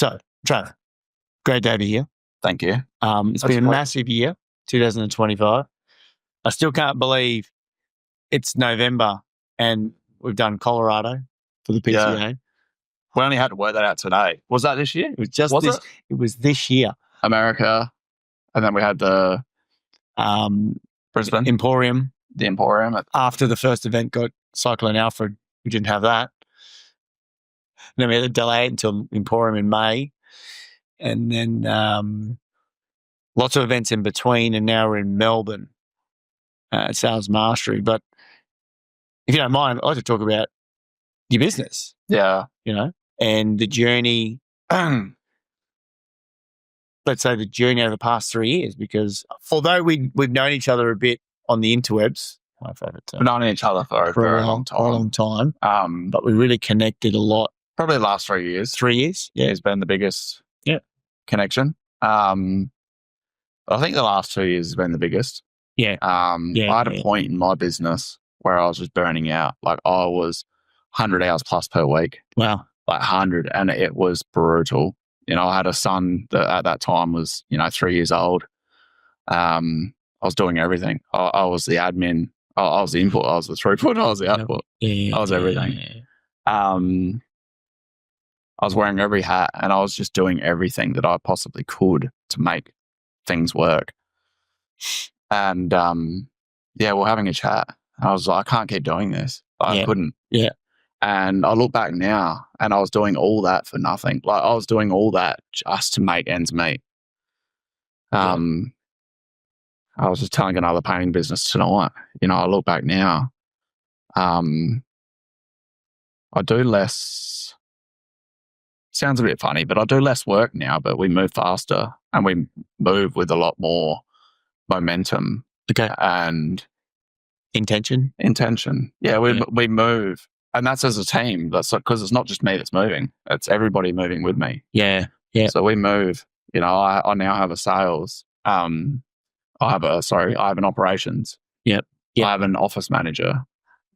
So, Trav, great day to be here. Thank you. It's been a massive year, 2025. I still can't believe it's November and we've done Colorado for the PCA. Yeah. We only had to work that out today. Was that this year? It was just It was this year. America, and then we had the Brisbane Emporium. The Emporium. After the first event got Cyclone Alfred, we didn't have that. And then we had to delay it until Emporium in May. And then lots of events in between, and now we're in Melbourne at Sales Mastery. But if you don't mind, I'd like to talk about your business. Yeah. And the journey, let's say the journey over the past 3 years, because although we've known each other a bit on the interwebs, my favourite term. We've known each other for a very long time. For a long time. But we really connected a lot. Probably the last 3 years. 3 years? Yeah. Has been the biggest connection. I think the last 2 years has been the biggest. Yeah. I had a point in my business where I was just burning out. Like I was 100 hours plus per week. Wow. Like 100, and it was brutal. I had a son that at that time was, 3 years old. I was doing everything. I was the admin. I was the input. I was the throughput. I was the output. Yeah, I was everything. I was wearing every hat, and I was just doing everything that I possibly could to make things work. And we're having a chat. I was like, I can't keep doing this. I couldn't. Yeah. And I look back now, and I was doing all that for nothing. Like I was doing all that just to make ends meet. I was just telling another painting business tonight. I look back now. I do less. Sounds a bit funny, but I do less work now. But we move faster, and we move with a lot more momentum. Okay. And intention. Yeah, we move. And that's as a team. That's because it's not just me that's moving. It's everybody moving with me. Yeah. Yeah. So we move. I now have a sales. I have an operations. Yep. I have an office manager.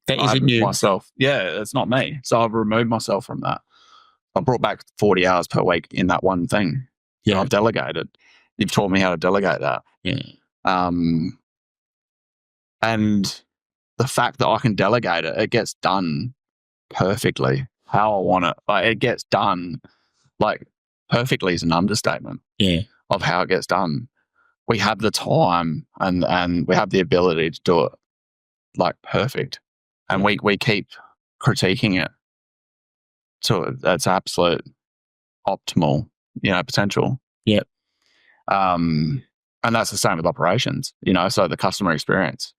That isn't you. Myself. Yeah, it's not me. So I've removed myself from that. I brought back 40 hours per week in that one thing. Yeah. I've delegated. You've taught me how to delegate that. Yeah. And the fact that I can delegate it, it gets done perfectly how I want it. Like it gets done like perfectly is an understatement. Yeah. Of how it gets done. We have the time and we have the ability to do it like perfect. And we keep critiquing it to its absolute optimal, potential. Yep. And that's the same with operations, so the customer experience.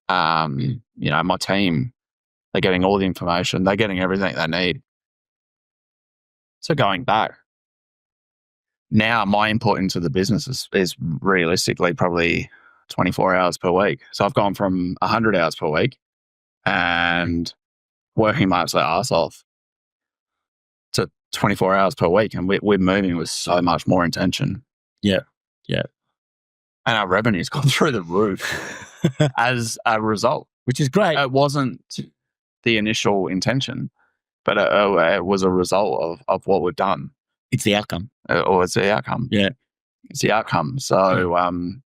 My team, they're getting all the information. They're getting everything they need. So going back, now my input into the business is realistically probably 24 hours per week. So I've gone from 100 hours per week and working my absolute arse off to 24 hours per week. And we're moving with so much more intention. Yeah. Yeah. And our revenue's gone through the roof as a result. Which is great. It wasn't the initial intention, but it was a result of what we've done. It's the outcome. It's the outcome. Yeah. It's the outcome. So, and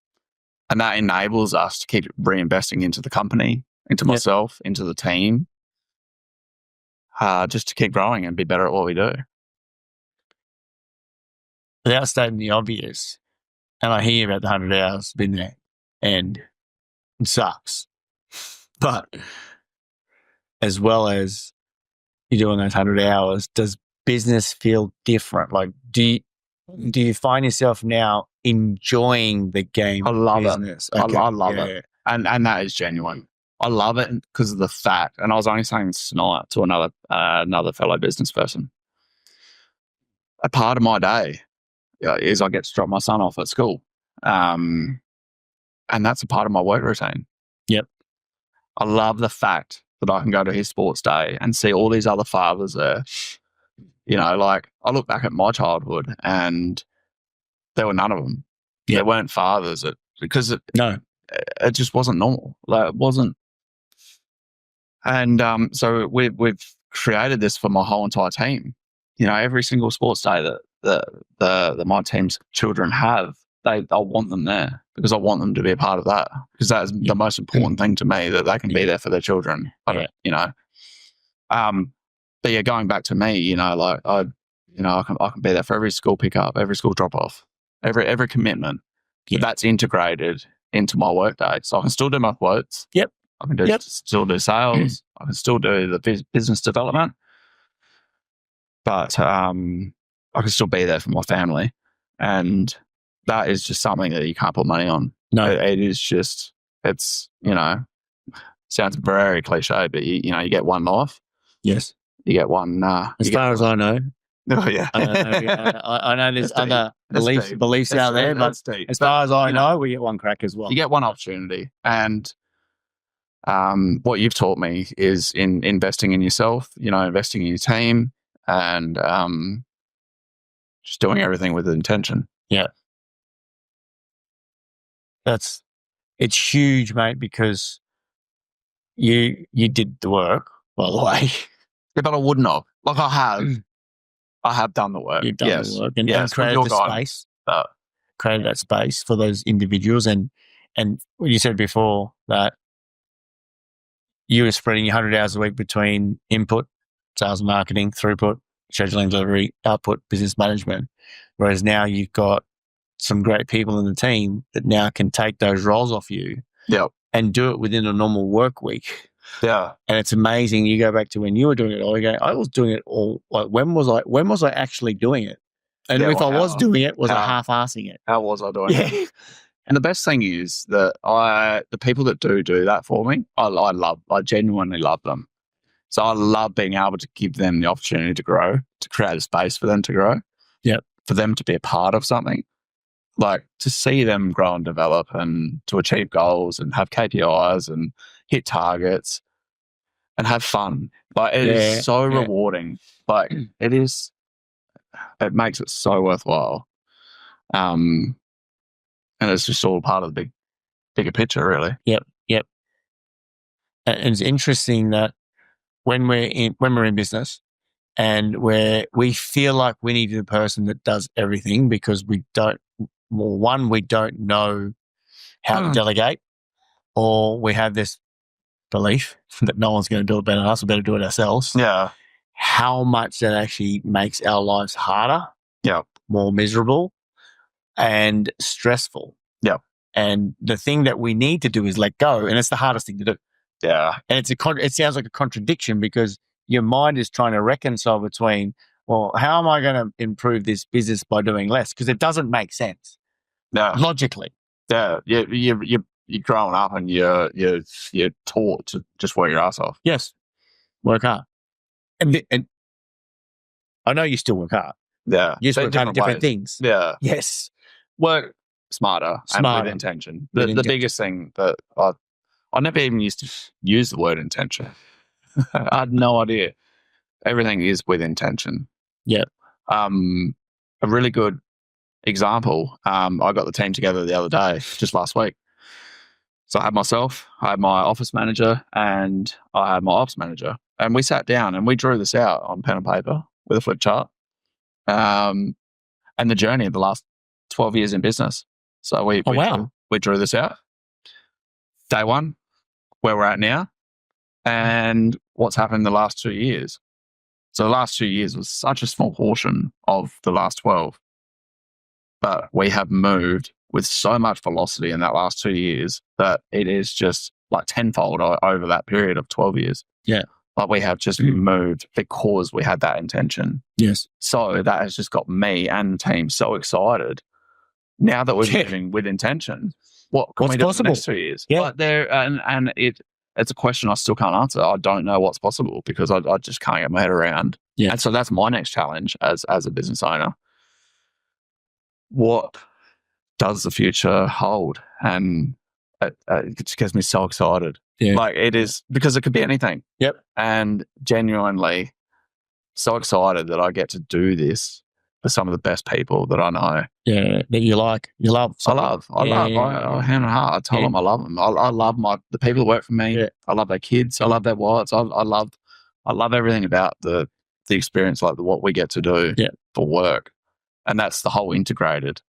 that enables us to keep reinvesting into the company, into myself, into the team, just to keep growing and be better at what we do. Without stating the obvious, and I hear about the 100 hours, been there, and it sucks. But as well as you're doing those 100 hours, does business feel different? Like, do you find yourself now enjoying the game? I love business? it. Okay. I love it. And that is genuine. I love it because of the fact, and I was only saying this tonight to another fellow business person. A part of my day is I get to drop my son off at school. And that's a part of my work routine. Yep. I love the fact that I can go to his sports day and see all these other fathers there. Like I look back at my childhood and there were none of them. Yep. There weren't fathers because it just wasn't normal. Like it wasn't. And so we've created this for my whole entire team. Every single sports day my team's children have, I want them there because I want them to be a part of that, because that is the most important thing to me, that they can be there for their children. But yeah, going back to me, like I can be there for every school pickup, every school drop off, every commitment. That's integrated into my work day. So I can still do my quotes. Yep. I can still do sales. I can still do the business development. But I can still be there for my family. And that is just something that you can't put money on. No. It is just, it's, sounds very cliche, but you get one life. Yes. You get one. As far as I know. Oh, yeah. I know there's other beliefs out there, but as far as I know, we get one crack as well. You get one opportunity. And what you've taught me is in investing in yourself, investing in your team, and just doing everything with intention. Yeah. It's huge, mate, because you did the work, by the way. Yeah, but I wouldn't have. Like I have done the work. You've done the work and created the space. Created that space for those individuals. And what you said before, that you were spreading 100 hours a week between input, sales and marketing, throughput, scheduling, delivery, output, business management. Whereas now you've got some great people in the team that now can take those roles off you and do it within a normal work week. Yeah. And it's amazing. You go back to when you were doing it all, you go, I was doing it all. Like, when was I actually doing it? And if I was doing it, was I half-assing it? How was I doing it? And the best thing is that the people that do that for me, I genuinely love them. So I love being able to give them the opportunity to grow, to create a space for them to grow. Yep. For them to be a part of something. Like, to see them grow and develop and to achieve goals and have KPIs and hit targets and have fun. Like, it is so rewarding. Like, it makes it so worthwhile. And it's just all part of the bigger picture, really. Yep. And it's interesting that when we're in business and we feel like we need the person that does everything, because we don't know how to delegate, or we have this belief that no one's going to do it better than us, we better do it ourselves. Yeah. How much that actually makes our lives harder, more miserable and stressful. Yeah. And the thing that we need to do is let go, and it's the hardest thing to do. Yeah. And it sounds like a contradiction, because your mind is trying to reconcile between, well, how am I going to improve this business by doing less? Because it doesn't make sense. No. Logically. Yeah. You're growing up and you're taught to just work your ass off. Yes. Work hard. And I know you still work hard. Yeah. You just work hard at different things. Yeah. Yes. Work smarter. And with intention. The biggest thing that I never even used to use the word intention. I had no idea. Everything is with intention. Yeah. A really good example, I got the team together the other day, just last week. So I had myself, I had my office manager, and I had my ops manager. And we sat down and we drew this out on pen and paper with a flip chart. And the journey of the last 12 years in business. So we drew this out. Day one, where we're at now, and what's happened in the last 2 years. So the last 2 years was such a small portion of the last 12. But we have moved with so much velocity in that last 2 years that it is just like tenfold over that period of 12 years. Yeah. But we have just moved because we had that intention. Yes. So that has just got me and the team so excited. Now that we're moving with intention, what can we do in the next 2 years? Yeah. But it's a question I still can't answer. I don't know what's possible because I just can't get my head around. Yeah. And so that's my next challenge as a business owner. What does the future hold? And it just gets me so excited. Yeah. Like, it is, because it could be anything. Yep. And genuinely so excited that I get to do this for some of the best people that I know. Yeah, that you love. I love. Hand on heart, I tell them I love them. I love the people that work for me. Yeah. I love their kids. I love their wives. I love everything about the experience, like what we get to do for work. And that's the whole integrated.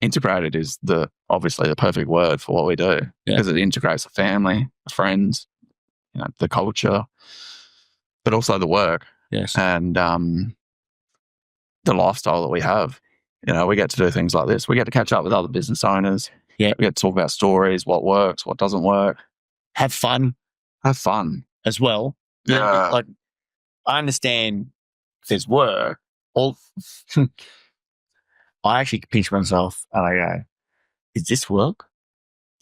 Integrated is obviously the perfect word for what we do, because it integrates the family, the friends, the culture, but also the work. Yes. And the lifestyle that we have. We get to do things like this. We get to catch up with other business owners. Yeah. We get to talk about stories, what works, what doesn't work. Have fun as well. Yeah. Like, I understand there's work. I actually pinch myself and I go, is this work?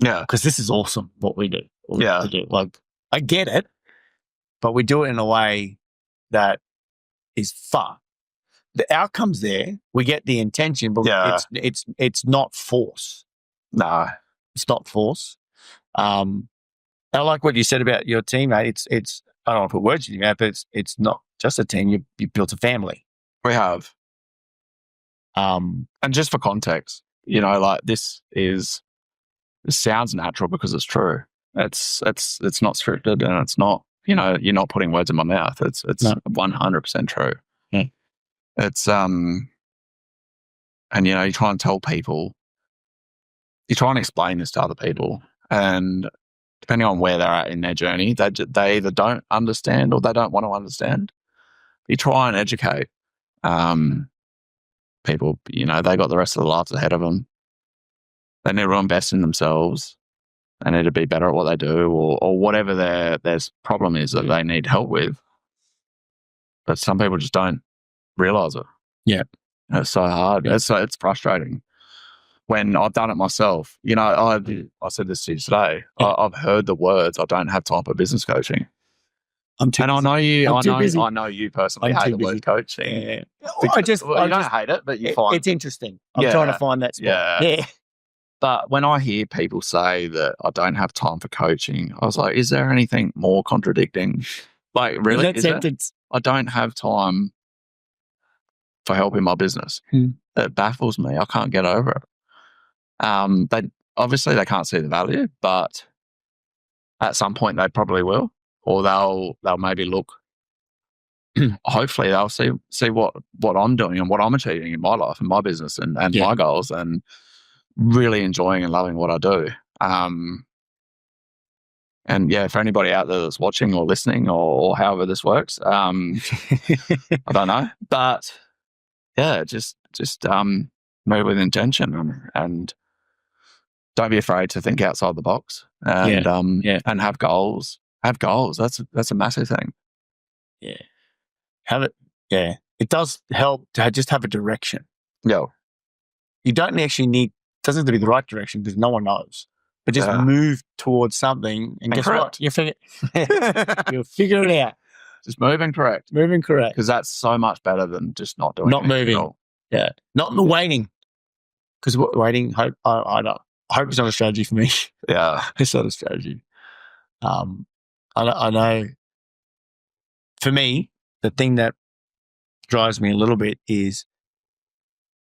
Yeah. Because this is awesome what we do. Yeah. Like, I get it, but we do it in a way that is fun. The outcome's there. We get the intention, but it's not force. No. It's not force. I like what you said about your teammate. It's I don't want to put words in your mouth, but it's not just a team. You built a family. We have. And just for context, like this sounds natural because it's true. It's not scripted, and it's not, you're not putting words in my mouth. It's 100% true. Yeah. It's and you try and tell people, you try and explain this to other people, and depending on where they're at in their journey, they either don't understand or they don't want to understand. You try and educate people. They got the rest of their lives ahead of them. They need to invest in themselves. They need to be better at what they do, or whatever their problem is that they need help with. But some people just don't realize it. Yeah. It's so hard. Yeah. It's frustrating. When I've done it myself, I said this to you today. Yeah. I've heard the words, I don't have time for business coaching. I'm too busy. I know you. I know you personally hate the word coaching. Yeah. I don't hate it, but you find it's interesting. I'm trying to find that spot. Yeah. But when I hear people say that I don't have time for coaching, I was like, is there anything more contradicting? Like, really? That sentence. I don't have time for helping my business. It baffles me. I can't get over it. They can't see the value, but at some point they probably will, or they'll maybe look. Hopefully they'll see what I'm doing and what I'm achieving in my life and my business and my goals, and really enjoying and loving what I do. And for anybody out there that's watching or listening or however this works, I don't know, but just move with intention and don't be afraid to think outside the box and and have goals. Have goals. That's a massive thing. Yeah. Have it. Yeah. It does help to just have a direction. Yeah. You don't actually need, doesn't have to be the right direction because no one knows. But just move towards something and guess what? You'll figure it out. Just moving correct. Because that's so much better than just not doing Not moving. Yeah. Not in the waiting. Because waiting, hope is not a strategy for me. Yeah. It's not a strategy. I know for me, the thing that drives me a little bit is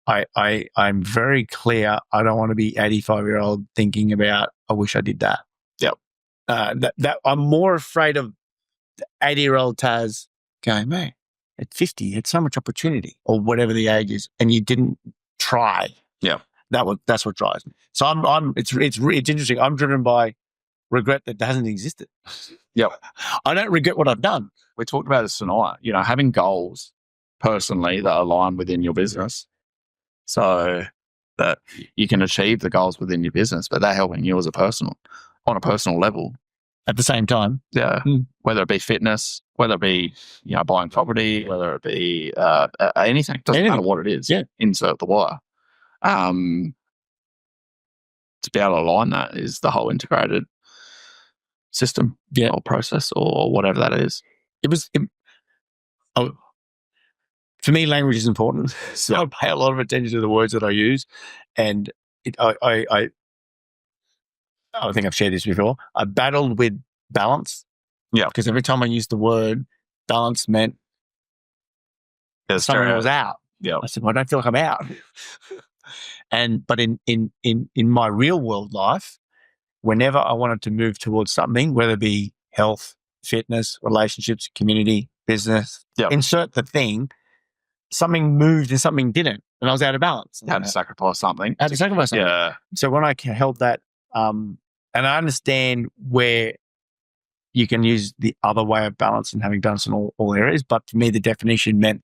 I'm very clear. I don't want to be 85-year-old thinking about, I wish I did that. Yep. That I'm more afraid of the 80-year-old Taz going, man, at 50, you had so much opportunity, or whatever the age is, and you didn't try. Yeah. That's what drives me. So it's interesting. I'm driven by regret that hasn't existed. Yep. I don't regret what I've done. We talked about this tonight, having goals personally that align within your business, so that you can achieve the goals within your business, but they're helping you on a personal level. At the same time. Yeah. Whether it be fitness, whether it be, buying property, whether it be anything. Doesn't matter what it is. Yeah. Insert the wire. To be able to align that is the whole integrated system or process or whatever that is. For me, language is important. So I pay a lot of attention to the words that I use. And I think I've shared this before. I battled with balance. Yeah. Because every time I used the word balance meant something was out. Yeah. I said, well, I don't feel like I'm out. But in my real world life, whenever I wanted to move towards something, whether it be health, fitness, relationships, community, business, insert the thing, something moved and something didn't, and I was out of balance. You had to sacrifice something. I had to sacrifice something. Yeah. So when I held that, and I understand where you can use the other way of balance and having balance in all areas, but for me, the definition meant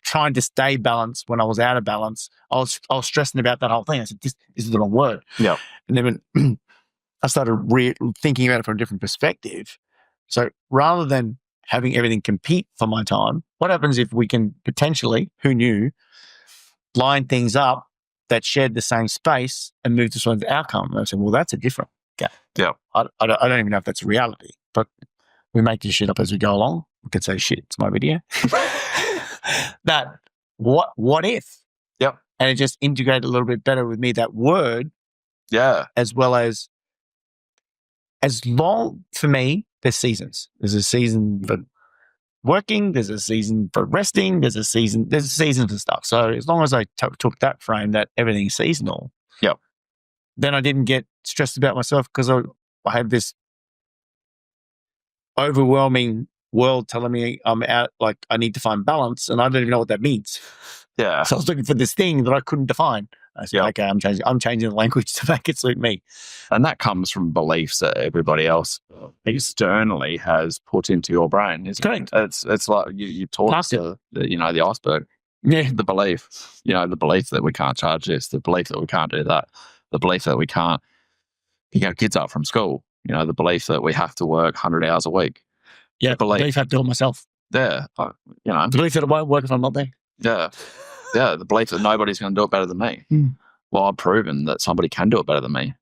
trying to stay balanced when I was out of balance. I was stressing about that whole thing. I said, this is the wrong word. Yeah. And then when I started thinking about it from a different perspective. So rather than having everything compete for my time, what happens if we can potentially, who knew, line things up that shared the same space and move to someone's outcome? And I said, well, that's a different game. Yeah. I don't even know if that's reality, but we make this shit up as we go along. We could say, shit, it's my video. That what if? Yep. And it just integrated a little bit better with me, that word. Yeah. As well as long, for me, there's seasons. There's a season for working, there's a season for resting, there's a season for stuff. So as long as I took that frame that everything's seasonal, yep, then I didn't get stressed about myself because I had this overwhelming world telling me I'm out, like I need to find balance, and I don't even know what that means. Yeah. So I was looking for this thing that I couldn't define. I said, okay, I'm changing the language to make it suit me. And that comes from beliefs that everybody else externally has put into your brain. Correct. It's like you taught the iceberg. Yeah. The belief, the belief that we can't charge this, the belief that we can't do that, the belief that we can't pick our kids up from school, the belief that we have to work 100 hours a week. Yeah. The belief I have to do it myself. Yeah. The belief that it won't work if I'm not there. Yeah. Yeah, the belief that nobody's going to do it better than me. Well, I've proven that somebody can do it better than me.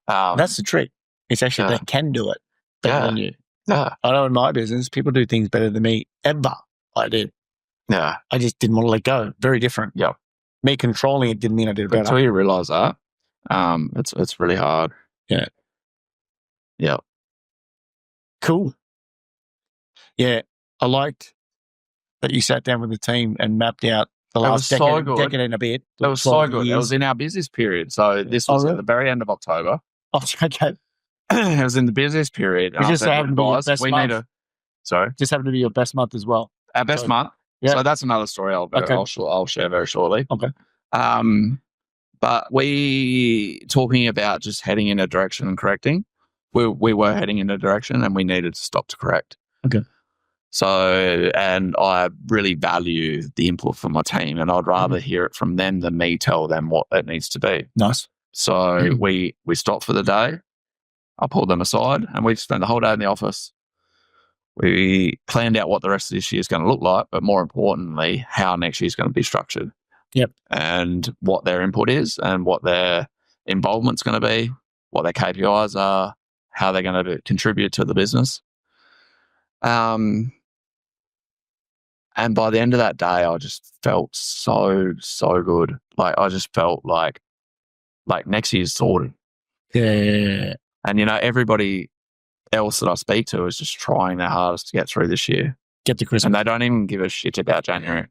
That's the trick. It's actually they can do it better than you. Yeah. I know in my business, people do things better than me ever. I did. Yeah. I just didn't want to let go. Very different. Yeah. Me controlling it didn't mean I did it better. Until you realize that, it's really hard. Yeah. Yeah. Cool. Yeah. I liked that you sat down with the team and mapped out the last decade and a bit. It was so good. It was in our busiest period. So this was at the very end of October. Oh, okay. It was in the busiest period. It just happened to be your best month. Sorry? Just happened to be your best month as well. Our best month? Yeah. So that's another story I'll share very shortly. Okay. But we, talking about just heading in a direction and correcting, we were heading in a direction and we needed to stop to correct. Okay. So, and I really value the input from my team, and I'd rather hear it from them than me tell them what it needs to be. Nice. So we stopped for the day. I pulled them aside and we spent the whole day in the office. We planned out what the rest of this year is going to look like, but more importantly, how next year is going to be structured. Yep. And what their input is and what their involvement's going to be, what their KPIs are, how they're going to contribute to the business. And by the end of that day, I just felt so good. Like I just felt like next year's sorted. Yeah. And everybody else that I speak to is just trying their hardest to get through this year. Get to Christmas. And they don't even give a shit about January.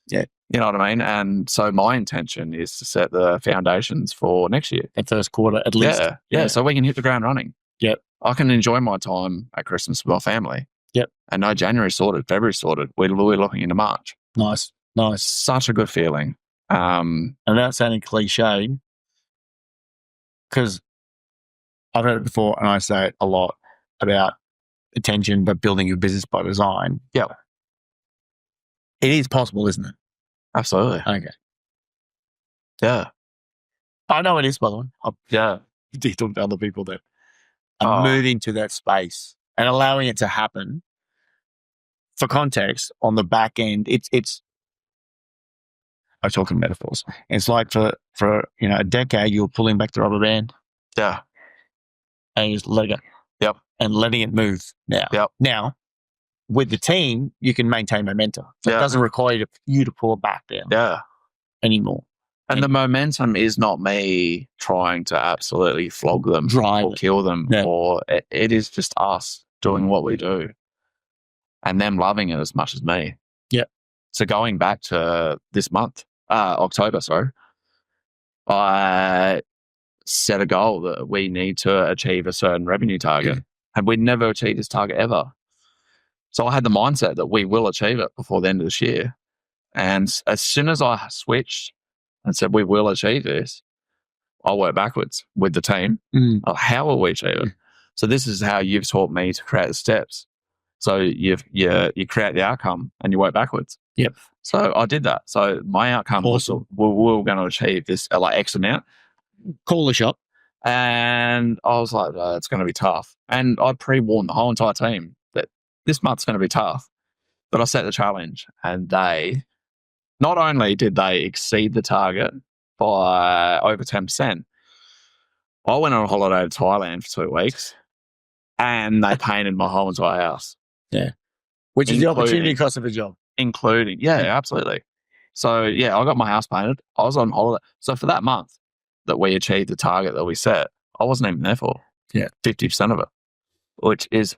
Yeah. You know what I mean? And so my intention is to set the foundations for next year. The first quarter at least. Yeah. So we can hit the ground running. Yep. I can enjoy my time at Christmas with my family. Yep. And no, January sorted, February sorted. We're looking into March. Nice. Such a good feeling. And without sounding cliche, because I've heard it before and I say it a lot about attention, but building your business by design. Yeah. It is possible, isn't it? Absolutely. Okay. Yeah. I know it is, by the way. Yeah. You talk to other people that are moving to that space and allowing it to happen. For context, on the back end, it's I'm talking metaphors. It's like for a decade, you were pulling back the rubber band. Yeah. And you just let it go. Yep. And letting it move now. Yep. Now, with the team, you can maintain momentum. So it doesn't require you to pull it back down anymore. And the momentum is not me trying to absolutely flog them or kill them. Yeah. Or it is just us doing what we do and them loving it as much as me. Yeah. So going back to this month, October, I set a goal that we need to achieve a certain revenue target. And we'd never achieved this target ever. So I had the mindset that we will achieve it before the end of this year. And as soon as I switched and said, we will achieve this, I'll work backwards with the team. How will we achieve it? So this is how you've taught me to create the steps. So you create the outcome and you work backwards. Yep. So I did that. So my outcome was we were going to achieve this like X amount. Call the shop. And I was like, it's going to be tough. And I pre-warned the whole entire team that this month's going to be tough. But I set the challenge, and they not only did they exceed the target by over 10%, I went on a holiday to Thailand for 2 weeks, and they painted my whole entire house. Yeah. Which is the opportunity cost of a job. Yeah, absolutely. So, yeah, I got my house painted. I was on holiday. So for that month that we achieved the target that we set, I wasn't even there for 50% of it, which is,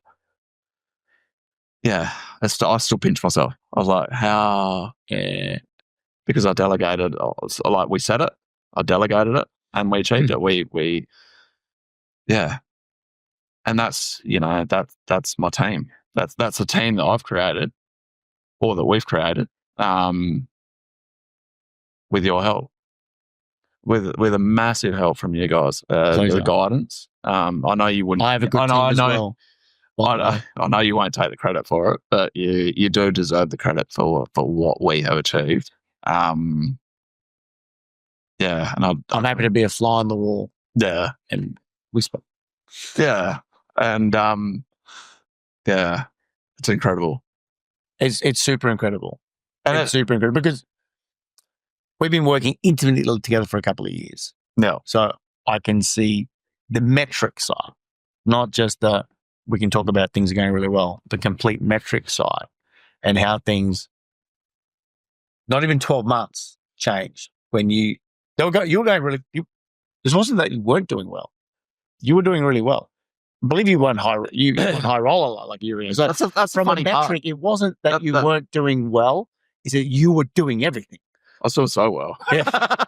I still pinch myself. I was like, how? Yeah. Because I delegated, like we said it, I delegated it, and we achieved it. We and that's, that's my team. That's a team that I've created, or that we've created, with your help, with a massive help from you guys, the guidance. I know you wouldn't. I have a good team as well. I know you won't take the credit for it, but you do deserve the credit for what we have achieved. And I'm happy to be a fly on the wall. Yeah, and whisper. Yeah, and it's incredible. It's super incredible. And it's super incredible because we've been working intimately together for a couple of years. Yeah. So I can see the metric side, not just we can talk about things are going really well, the complete metric side, and how things, not even 12 months, changed when you were going really. This wasn't that you weren't doing well. You were doing really well. I believe you won high roll a lot, like you were. So that's from a a funny metric, part. It wasn't that you weren't doing well. It's that you were doing everything. I saw so well. Yeah.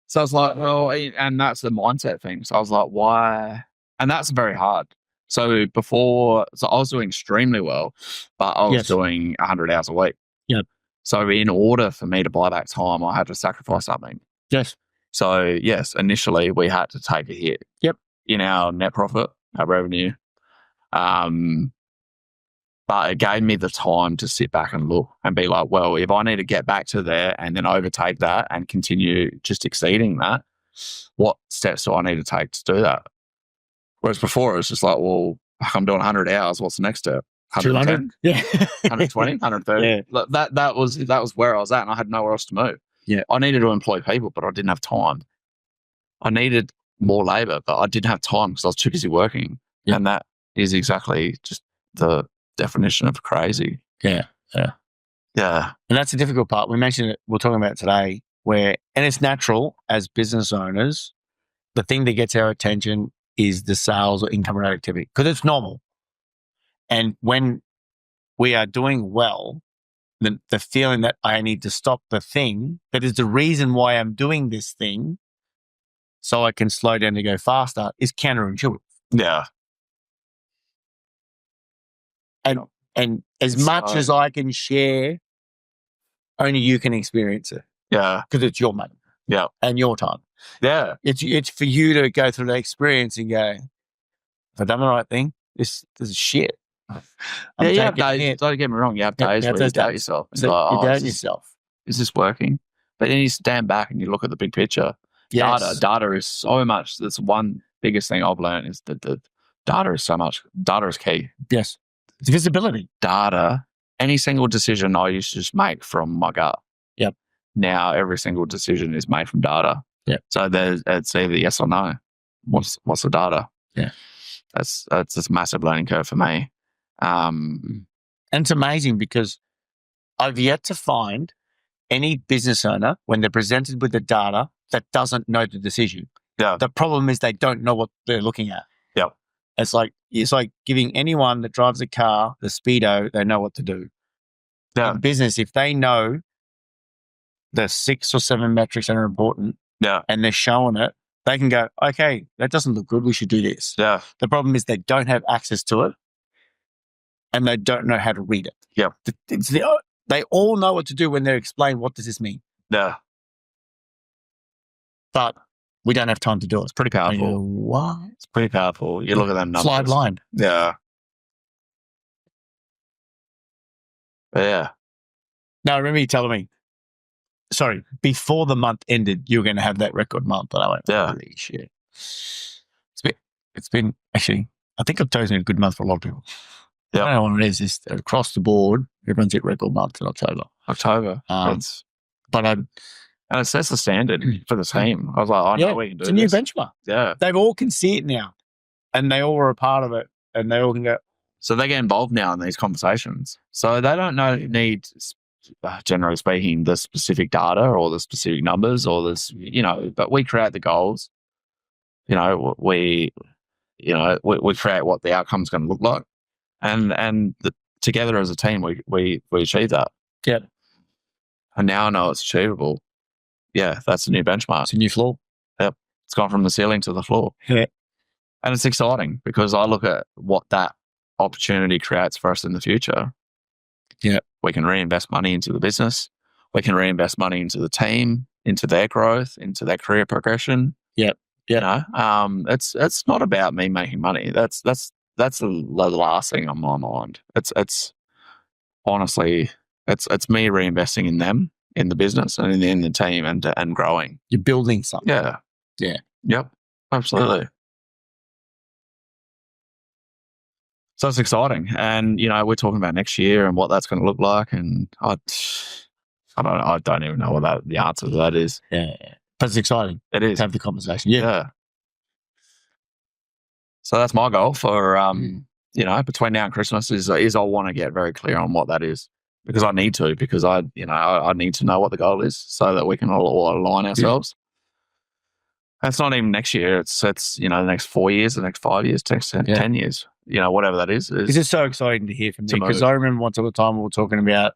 So I was like, well, and that's the mindset thing. So I was like, why? And that's very hard. So I was doing extremely well, but I was doing 100 hours a week. Yep. So in order for me to buy back time, I had to sacrifice something. Yes. So yes, initially we had to take a hit. Yep. In our net profit, our revenue. But it gave me the time to sit back and look and be like, well, if I need to get back to there and then overtake that and continue just exceeding that, what steps do I need to take to do that? Whereas before, it's just like, well, I'm doing 100 hours. What's the next step? 110? Yeah. 120? 130? Yeah. That was where I was at, and I had nowhere else to move. Yeah. I needed to employ people, but I didn't have time. I needed more labor, but I didn't have time because I was too busy working. Yep. And that is exactly just the definition of crazy. Yeah. And that's the difficult part. We mentioned it, we're talking about it today, and it's natural as business owners, the thing that gets our attention is the sales or income rate activity, because it's normal. And when we are doing well, the feeling that I need to stop the thing that is the reason why I'm doing this thing, so I can slow down to go faster, is counterintuitive. Yeah. And as much as I can share, only you can experience it. Yeah. Because it's your money. Yeah. And your time. Yeah. It's for you to go through the experience and go, have I done the right thing? This is shit. You have days, don't get me wrong, you have days where you doubt yourself. So you doubt yourself. Is this working? But then you stand back and you look at the big picture. Yes. Data is so much. That's one biggest thing I've learned is that the data is so much. Data is key. Yes. It's visibility. Data, any single decision I used to just make from my gut. Yep. Now every single decision is made from data. Yep. So it's either yes or no. What's the data? Yeah. That's a massive learning curve for me. And it's amazing because I've yet to find any business owner, when they're presented with the data, that doesn't know the decision. Yeah. The problem is they don't know what they're looking at. Yeah. It's like giving anyone that drives a car the speedo, they know what to do. Yeah. In business, if they know the 6 or 7 metrics that are important, and they're showing it, they can go, okay, that doesn't look good. We should do this. Yeah. The problem is they don't have access to it. and they don't know how to read it. Yeah. They all know what to do when they're explained what does this mean. Yeah. But we don't have time to do it. It's pretty I go, powerful. what? It's pretty powerful. You look at them numbers. Fly blind. Yeah. Yeah. No, I remember you telling me, sorry, before the month ended, you were going to have that record month. And I went, Yeah. holy shit. It's been actually, I think I've chosen a good month for a lot of people. Yep. I don't know what it is. It's across the board. Everyone's hit record months in October. And it sets the standard for the team. I was like, I know we can do it's a new this. benchmark. Yeah. They all can see it now. And they all were a part of it. And they all can go. So they get involved now in these conversations. So they don't need, generally speaking, the specific data or the specific numbers or this, but we create the goals. We create what the outcome's going to look like. And together as a team, we achieve that. Yeah. And now I know it's achievable. Yeah, that's a new benchmark. It's a new floor. Yep. It's gone from the ceiling to the floor. Yeah. And it's exciting because I look at what that opportunity creates for us in the future. Yeah. We can reinvest money into the business. We can reinvest money into the team, into their growth, into their career progression. Yep. Yeah. It's not about me making money. That's the last thing on my mind. It's honestly, it's me reinvesting in them, in the business and in the team and growing. You're building something. Yeah. Yeah. Yep. Absolutely. So it's exciting. And, we're talking about next year and what that's going to look like. And I don't know. I don't even know what the answer to that is. Yeah. But it's exciting. It is. To have the conversation. Yeah. So that's my goal for, between now and Christmas is I want to get very clear on what that is. Because I need to, because I need to know what the goal is so that we can all align ourselves. Yeah. It's not even next year. It's the next 4 years, the next 5 years, the next 10 years, whatever that is. It's just so exciting to hear from you because I remember once upon a time we were talking about,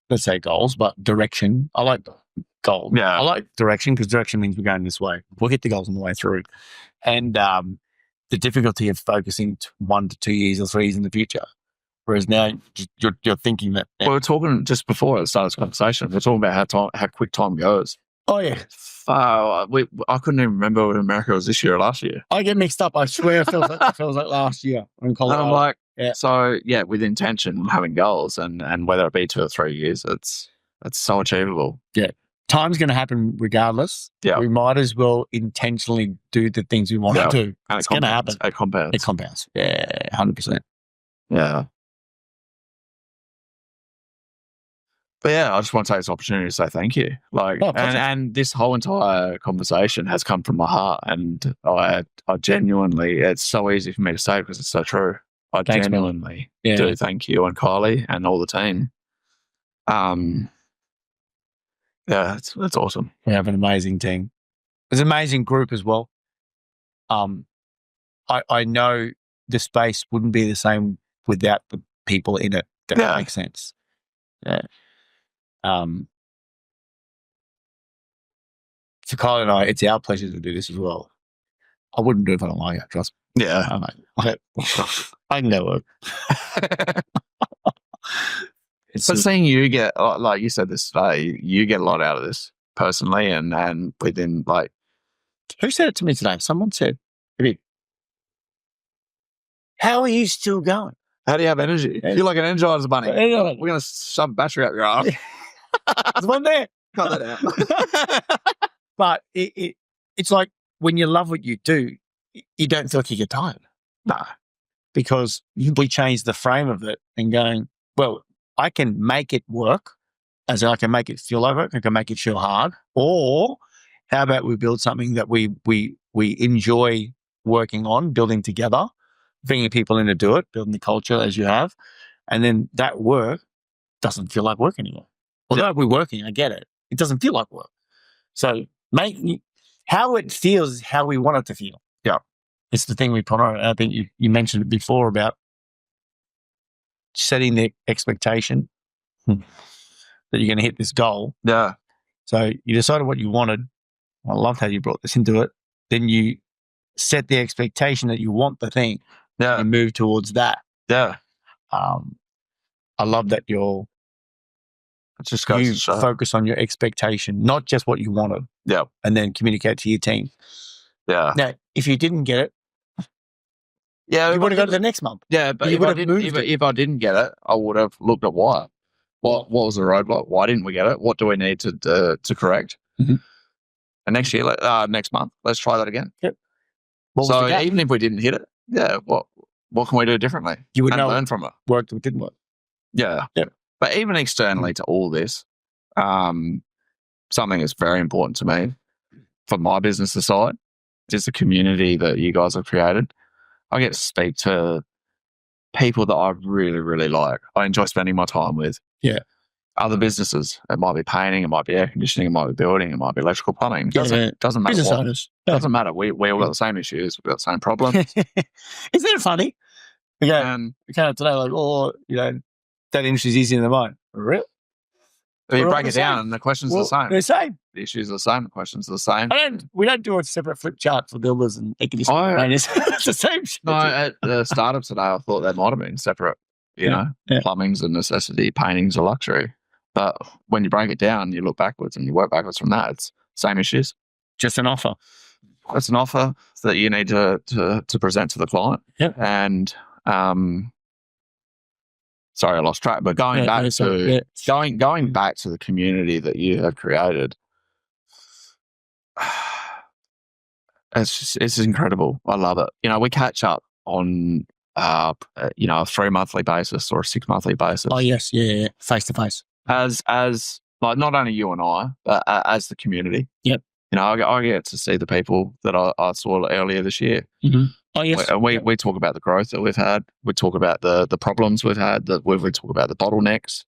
let's say goals, but direction. I like goal. Yeah. I like direction because direction means we're going this way. We'll hit the goals on the way through. And the difficulty of focusing 1 to 2 years or 3 years in the future. Whereas now you're thinking that. We were talking just before the start of this conversation. We're talking about how quick time goes. Oh yeah. I couldn't even remember when America was this year or last year. I get mixed up. I swear it feels like last year in Colorado. And I'm like, So yeah, with intention and having goals and whether it be 2 or 3 years, it's so achievable. Yeah. Time's going to happen regardless. Yeah. We might as well intentionally do the things we want to do. And it's going to happen. It compounds. It compounds. Yeah, 100%. Yeah. But yeah, I just want to take this opportunity to say thank you. And this whole entire conversation has come from my heart, and I genuinely, it's so easy for me to say because it's so true. Thanks, genuinely do thank you and Kylie and all the team. Yeah, it's awesome. We have an amazing team. It's an amazing group as well. I know the space wouldn't be the same without the people in it. That makes sense. Yeah. For Kyle and I, it's our pleasure to do this as well. I wouldn't do it if I don't like it, trust me. Yeah. I can go work. But seeing you get, like you said this today, you get a lot out of this personally and within like. Who said it to me today? Someone said, how are you still going? How do you have energy? You're like an Energizer bunny. We're going to shove a battery up your ass. There's one there. Cut that out. But it's like when you love what you do, you don't feel like you get tired. No. Because we change the frame of it and going, well, I can make it work, as in I can make it feel like work, I can make it feel hard. Or how about we build something that we enjoy working on, building together, bringing people in to do it, building the culture as you have. And then that work doesn't feel like work anymore. Although we're working, I get it. It doesn't feel like work. So how it feels is how we want it to feel. Yeah. It's the thing we put on. I think you mentioned it before about setting the expectation that you're going to hit this goal. Yeah. So you decided what you wanted. I love how you brought this into it. Then you set the expectation that you want the thing. Yeah. And move towards that. Yeah. I love that you It just goes to show. focus on your expectation, not just what you wanted, Yeah. and then communicate to your team. Yeah. Now, if you didn't get it, Yeah. you would have got it the next month. Yeah, but you if would I have didn't, moved it. if I didn't get it, I would have looked at why. What was the roadblock? Why didn't we get it? What do we need to correct? Mhm. And next year, next month, let's try that again. Yep. What was So the gap? even if we didn't hit it, yeah, what can we do differently? You would and know learn from it. Worked or didn't work. Yeah. Yep. But even externally to all this, something that's very important to me for my business aside is the community that you guys have created. I get to speak to people that I really, really like. I enjoy spending my time with. Yeah. Other businesses. It might be painting, it might be air conditioning, it might be building, it might be electrical plumbing. Doesn't matter Business what. owners. Doesn't matter. We all got the same issues. We've got the same problems. Isn't it funny? We came out today like, that industry's easier than mine. Really? You break it down and the questions are the same. They're the same. The issues are the same. The questions are the same. We don't do a separate flip chart for builders and air conditioning painters. It's the same shit. No, at the start of today, I thought they might have been separate. Plumbing's a necessity, painting's a luxury. But when you break it down, you look backwards and you work backwards from that. It's same issues. Just an offer. It's an offer that you need to present to the client. Yep. And sorry, I lost track. But going back to the community that you have created, it's incredible. I love it. We catch up on a 3-monthly basis or a 6-monthly basis. Oh yes, yeah, face to face. As like not only you and I, but as the community. Yep. I get to see the people that I saw earlier this year. Mm-hmm. Oh yes. We talk about the growth that we've had. We talk about the problems we've had. We talk about the bottlenecks.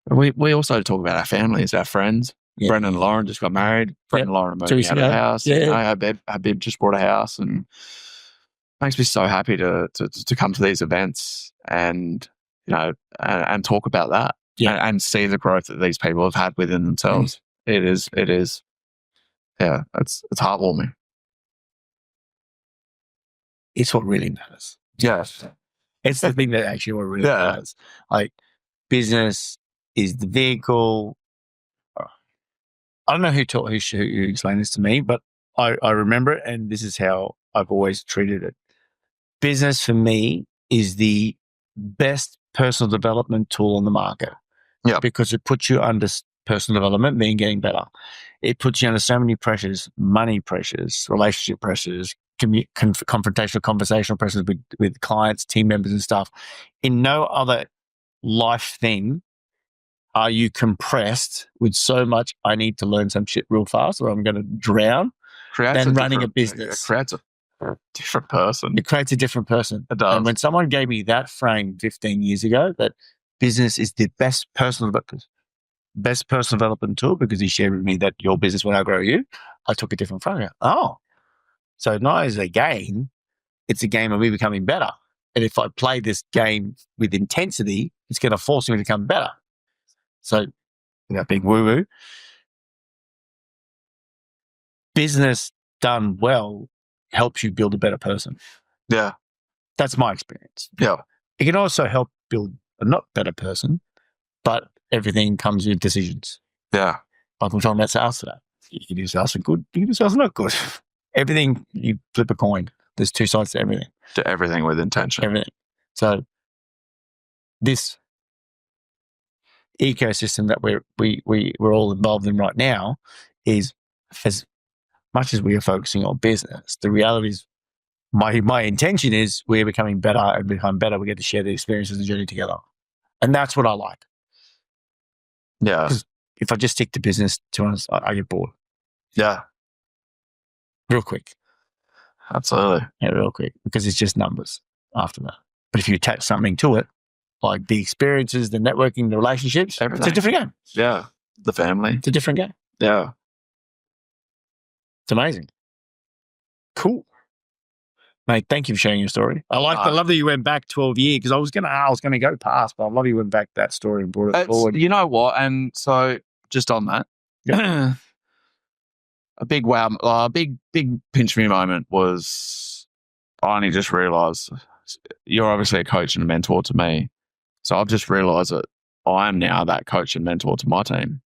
We also talk about our families, our friends. Yep. Brendan and Lauren just got married. Brendan and Lauren are moving out of the house. Yeah. Our Bib just bought a house, and it makes me so happy to come to these events and and talk about that. Yeah. And see the growth that these people have had within themselves. Mm. It is. Yeah, it's heartwarming. It's what really matters. Yes. It's the thing that actually what really matters. Like, business is the vehicle. I don't know who explained this to me, but I remember it, and this is how I've always treated it. Business for me is the best personal development tool on the market. Yeah. Because it puts you under personal development, meaning getting better. It puts you under so many pressures, money pressures, relationship pressures, confrontational, conversational pressures with clients, team members and stuff. In no other life thing are you compressed with so much, I need to learn some shit real fast or I'm going to drown, than running a business. It creates a different person. It creates a different person. It does. And when someone gave me that frame 15 years ago, that business is the best personal development tool, because he shared with me that your business will outgrow you, I took a different frame. Oh, so not as a game, it's a game of me becoming better. And if I play this game with intensity, it's going to force me to become better. So, without being woo-woo, business done well helps you build a better person. Yeah. That's my experience. Yeah. It can also help build a not better person, but everything comes with decisions. Yeah. Like we're talking about sales today. You can do sales for good, you can do sales for not good. Everything, you flip a coin. There's two sides to everything. To everything with intention. Everything. So this ecosystem that we're all involved in right now is, as much as we are focusing on business, the reality is my intention is we're becoming better, and become better. We get to share the experiences and journey together. And that's what I like. Yeah. Because if I just stick to business, to be honest, I get bored. Yeah. Real quick. Absolutely. Yeah, real quick. Because it's just numbers after that. But if you attach something to it, like the experiences, the networking, the relationships, everything. It's a different game. Yeah. The family. It's a different game. Yeah. It's amazing. Cool. Mate, thank you for sharing your story. I love that you went back 12 years, because I was gonna go past, but I love you went back that story and brought it forward. You know what? And so just on that, yep. a big pinch me moment was I only just realised you're obviously a coach and a mentor to me. So I've just realized that I am now that coach and mentor to my team.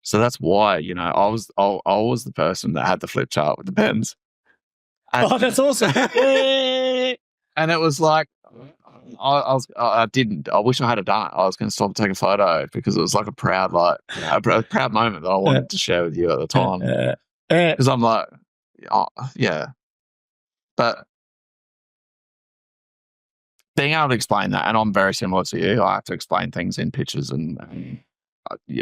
So that's why, I was the person that had the flip chart with the pens. And, that's awesome. and it was like, I didn't. I wish I had done it. I was going to stop and take a photo because it was like a proud moment that I wanted to share with you at the time. Because I'm like, oh, yeah. But being able to explain that, and I'm very similar to you. I have to explain things in pictures and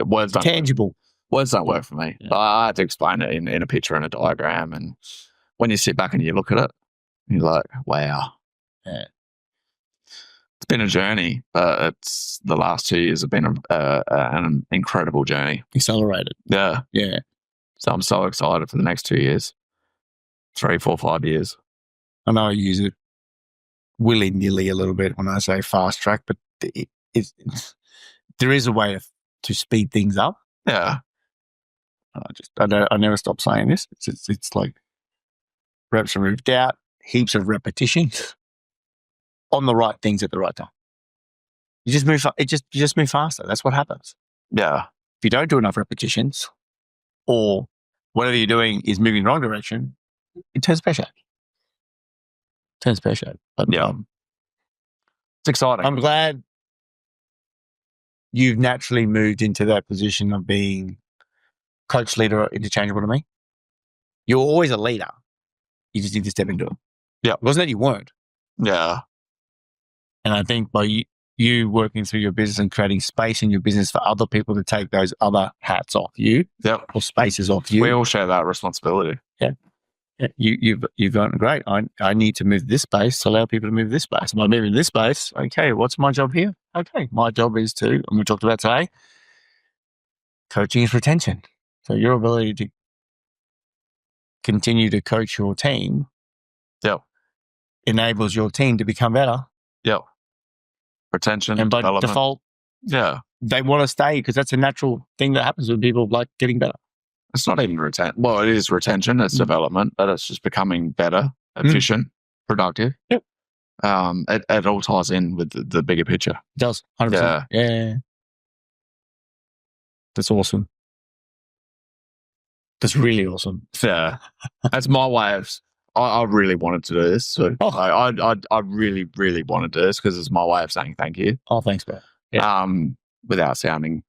words don't tangible. Words don't work for me. Yeah. I have to explain it in a picture and a diagram. And when you sit back and you look at it, you're like, wow. Yeah. It's been a journey, but the last 2 years have been an incredible journey. Accelerated. Yeah. Yeah. So I'm so excited for the next 2 years, 3, 4, 5 years. I know I use it willy-nilly a little bit when I say fast track, but there is a way to speed things up. Yeah. I never stop saying this. It's like reps removed doubt, heaps of repetitions on the right things at the right time. You just move. You just move faster. That's what happens. Yeah. If you don't do enough repetitions, or whatever you're doing is moving in the wrong direction, it turns pear-shaped. But yeah, it's exciting. I'm glad you've naturally moved into that position of being coach, leader, interchangeable to me. You're always a leader. You just need to step into it. Yeah. It wasn't that you weren't. Yeah. And I think by you working through your business and creating space in your business for other people to take those other hats off you, or spaces off you. We all share that responsibility. Yeah. You've gone, great. I need to move this space to allow people to move this space. Am I moving this space? Okay, what's my job here? Okay, my job is to, and we talked about today, coaching is retention. So your ability to continue to coach your team enables your team to become better. Yep. Retention, and by default, they want to stay because that's a natural thing that happens with people, like getting better. It's not even retention. Well, it is retention. It's development, but it's just becoming better, efficient, productive. Yep. It all ties in with the bigger picture. It does. 100%. Yeah. That's awesome. That's really awesome. Yeah. That's my way of. I really wanted to do this. So I really, really want to do this because it's my way of saying thank you. Oh, thanks, bro. Yeah. Without sounding,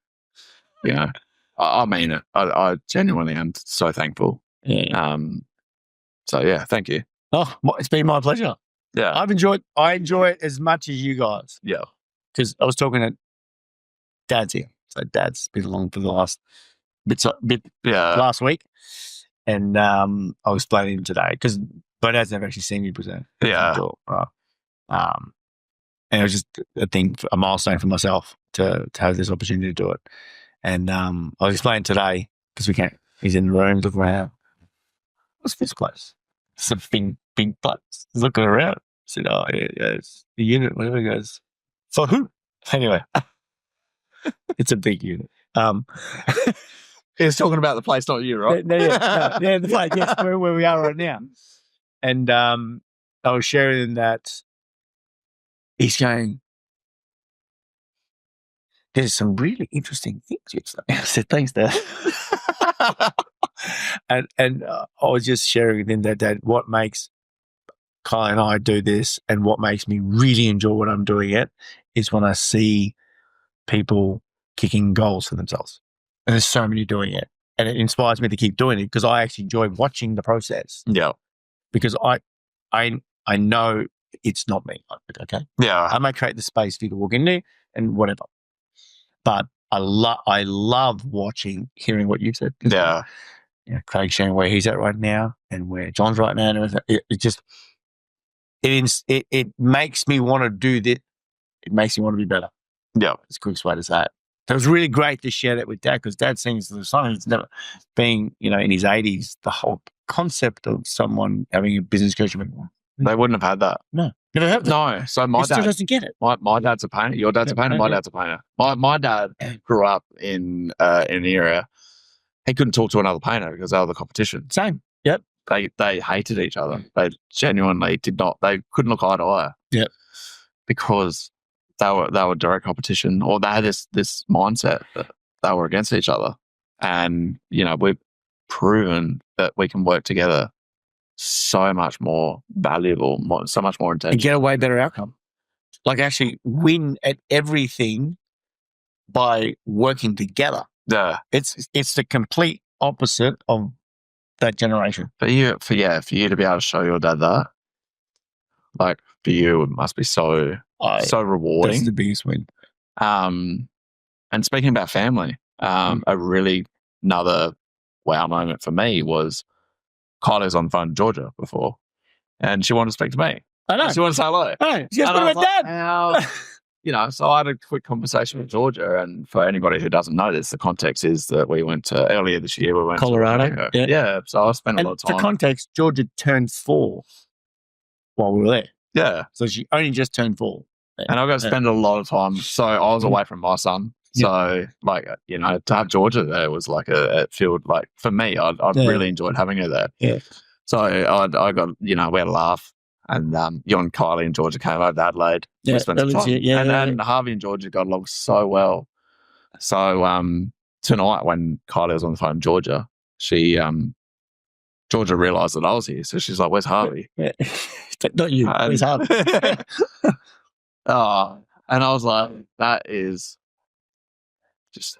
I mean it. I genuinely am so thankful. Yeah. So yeah, thank you. Oh, it's been my pleasure. Yeah. I enjoy it as much as you guys. Yeah. Because I was talking to Dad's here. So Dad's been along for the last bit last week. And I was explaining him today because my dad's never actually seen me present. Yeah. And it was just a milestone for myself to have this opportunity to do it. And I was explaining today because we can't. He's in the room looking around. What's this place? It's a big place. He's looking around. I said, "Oh yeah, it's the unit." Whatever. He goes, "For who?" Anyway, it's a big unit. He was talking about the place, not you, right? Yeah, the place. Yes, where we are right now. And I was sharing that he's going, there's some really interesting things you're saying. I said, thanks, Dad. and I was just sharing with him that, Dad, what makes Kyle and I do this and what makes me really enjoy what I'm doing it is when I see people kicking goals for themselves. And there's so many doing it. And it inspires me to keep doing it because I actually enjoy watching the process. Yeah. Because I know it's not me. Okay. Yeah. I may create the space for you to walk in there and whatever. But I love hearing what you said. Yeah. Craig sharing where he's at right now and where John's right now. And it makes me want to do this. It makes me want to be better. Yeah. It's the quickest way to say it. So it was really great to share that with Dad because Dad seems the son. He's never being, in his 80s, the whole concept of someone having a business coach. They wouldn't have had that. No, never had that. No. So my dad still doesn't get it. My dad's a painter. Your dad's a painter. My dad's a painter. My dad grew up in an area. He couldn't talk to another painter because they were the competition. Same. Yep. they hated each other. They genuinely did not. They couldn't look eye to eye. Yep. Because they were direct competition, or they had this mindset that they were against each other. And we've proven that we can work together so much more valuable, so much more intentional, and get a way better outcome. Like actually win at everything by working together. Yeah, it's the complete opposite of that generation. For you to be able to show your dad that, like for you, it must be so rewarding. That's the biggest win. And speaking about family, a really another wow moment for me was Kylie's on the phone to Georgia before, and she wanted to speak to me. I know. She wanted to say hello. I know. She goes, what about Dad? So I had a quick conversation with Georgia, and for anybody who doesn't know this, the context is that we went to earlier this year. We went Colorado. to yeah. So I spent a lot of time. For context, Georgia turned 4 while we were there. Yeah. So she only just turned 4. And I got to spend a lot of time. So I was away from my son. So to have Georgia there was like it felt like for me, I really enjoyed having her there. Yeah. So I got we had a laugh, and you and Kylie and Georgia came over to Adelaide. Yeah, we spent some time. and Harvey and Georgia got along so well. So tonight when Kylie was on the phone, Georgia realised that I was here, so she's like, "Where's Harvey?" Yeah. Not you. Where's Harvey? And I was like, "That is just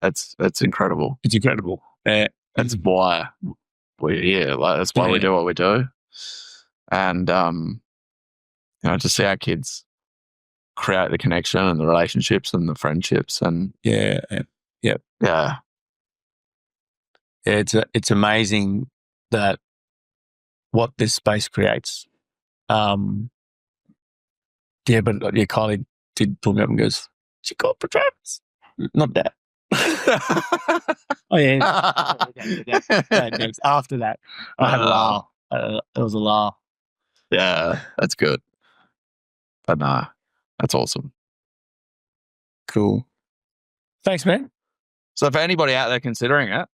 it's incredible. It's incredible. That's why we're here. Like that's why we do what we do." And to see our kids create the connection and the relationships and the friendships and it's amazing that what this space creates. But Kylie did pull me up and goes, "She called for Travis." Not that. Oh yeah. After that, I had a laugh. It was a laugh. Yeah, that's good. But no, that's awesome. Cool. Thanks, man. So for anybody out there considering it,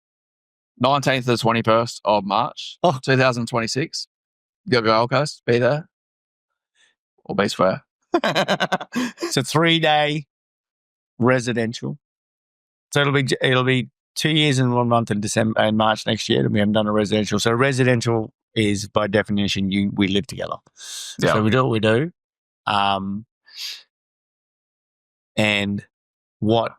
19th to 21st of March, 2026, go to Gold Coast, be there, or be square. It's a 3-day residential. So it'll be 2 years and 1 month in December and March next year, and we haven't done a residential. So residential is by definition we live together. Yeah. So we do what we do. And what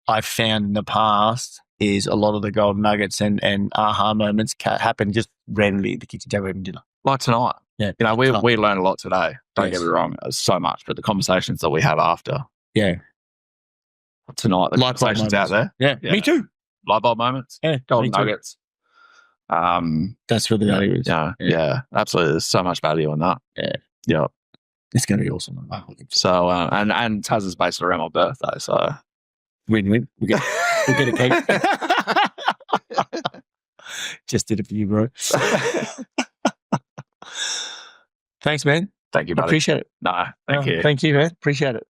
I've found in the past is a lot of the golden nuggets and aha moments happen just randomly at the kitchen table having dinner. Like tonight. Yeah. We learned a lot today. Don't get me wrong. So much, but the conversations that we have after. Yeah. Tonight, the conversations out there. Yeah. Me too. Light bulb moments. Yeah. Golden nuggets. That's where the value is. Yeah. Absolutely. There's so much value in that. Yeah. Yeah. It's going to be awesome. So, and Taz is based around my birthday, so. Win-win. We get a cake. Just did it for you, bro. Thanks, man. Thank you, buddy. Appreciate it. No, thank you. Thank you, man. Appreciate it.